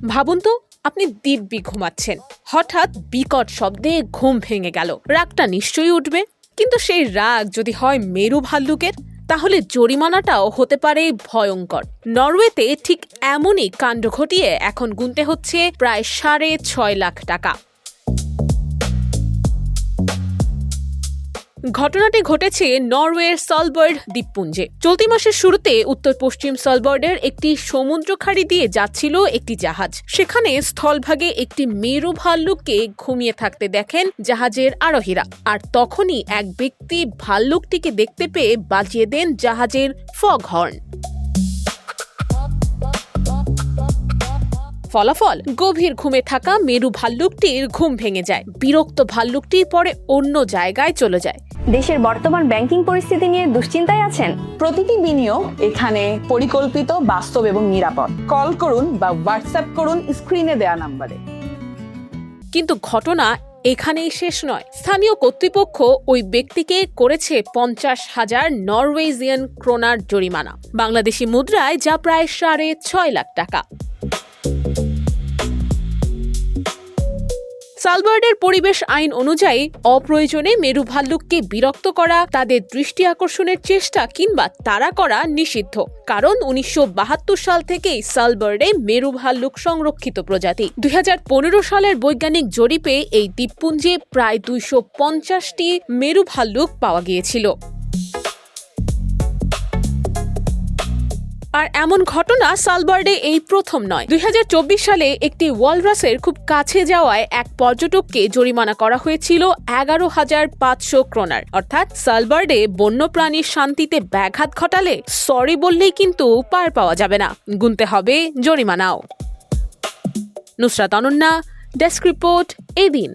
ভাবুন তো, আপনি দিব্যি ঘুমাচ্ছেন, হঠাৎ বিকট শব্দে ঘুম ভেঙে গেল। রাগটা নিশ্চয়ই উঠবে, কিন্তু সেই রাগ যদি হয় মেরু ভাল্লুকের, তাহলে জরিমানাটাও হতে পারে ভয়ঙ্কর। নরওয়েতে ঠিক এমনই কাণ্ড ঘটিয়ে এখন গুনতে হচ্ছে প্রায় 6.5 লাখ টাকা। ঘটনাটি ঘটেছে নরওয়ের সলবার্ড দ্বীপপুঞ্জে। চলতি মাসের শুরুতে উত্তর পশ্চিম সলবার্ডের একটি সমুদ্র খাড়ি দিয়ে যাচ্ছিল একটি জাহাজ। সেখানে স্থলভাগে একটি মেরু ভাল্লুককে ঘুমিয়ে থাকতে দেখেন জাহাজের আরোহীরা। আর তখনই এক ব্যক্তি ভাল্লুকটিকে দেখতে পেয়ে বাজিয়ে দেন জাহাজের ফগ হর্ন। ফলাফল, গভীর ঘুমে থাকা মেরু ভাল্লুকটির ঘুম ভেঙে যায়। বিরক্ত ভাল্লুকটি পরে অন্য জায়গায় চলে যায়। দেশের বর্তমান ব্যাংকিং পরিস্থিতি নিয়ে দুশ্চিন্তায় আছেন? প্রতিটি বিনিয়োগ এখানে পরিকল্পিত, বাস্তব এবং নিরাপদ। কল করুন বা হোয়াটসঅ্যাপ করুন স্ক্রিনে দেয়া নম্বরে। কিন্তু ঘটনা এখানেই শেষ নয়। স্থানীয় কর্তৃপক্ষ ওই ব্যক্তিকে করেছে 50,000 নরওয়েজিয়ান ক্রোনার জরিমানা, বাংলাদেশি মুদ্রায় যা প্রায় 6.5 লাখ টাকা। সলবার্ডের পরিবেশ আইন অনুযায়ী অপ্রয়োজনে মেরু ভাল্লুককে বিরক্ত করা, তাদের দৃষ্টি আকর্ষণের চেষ্টা কিংবা তাড়া করা নিষিদ্ধ। কারণ 1972 সাল থেকেই সলবার্ডে মেরু ভাল্লুক সংরক্ষিত প্রজাতি। 2015 সালের বৈজ্ঞানিক জরিপে এই দ্বীপপুঞ্জে প্রায় 250টি মেরু ভাল্লুক পাওয়া গিয়েছিল। আর এমন ঘটনা সলবার্ডে এই প্রথম নয়। 2024 সালে একটি ওয়ালরাসের খুব কাছে যাওয়ায় এক পর্যটককে জরিমানা করা হয়েছিল 11,500 ক্রোনার। অর্থাৎ সলবার্ডে বন্যপ্রাণীর শান্তিতে ব্যাঘাত ঘটালে সরি বললেই কিন্তু পার পাওয়া যাবে না, গুনতে হবে জরিমানাও। নুসরাত অনন্যা, ডেস্ক রিপোর্ট, এদিন।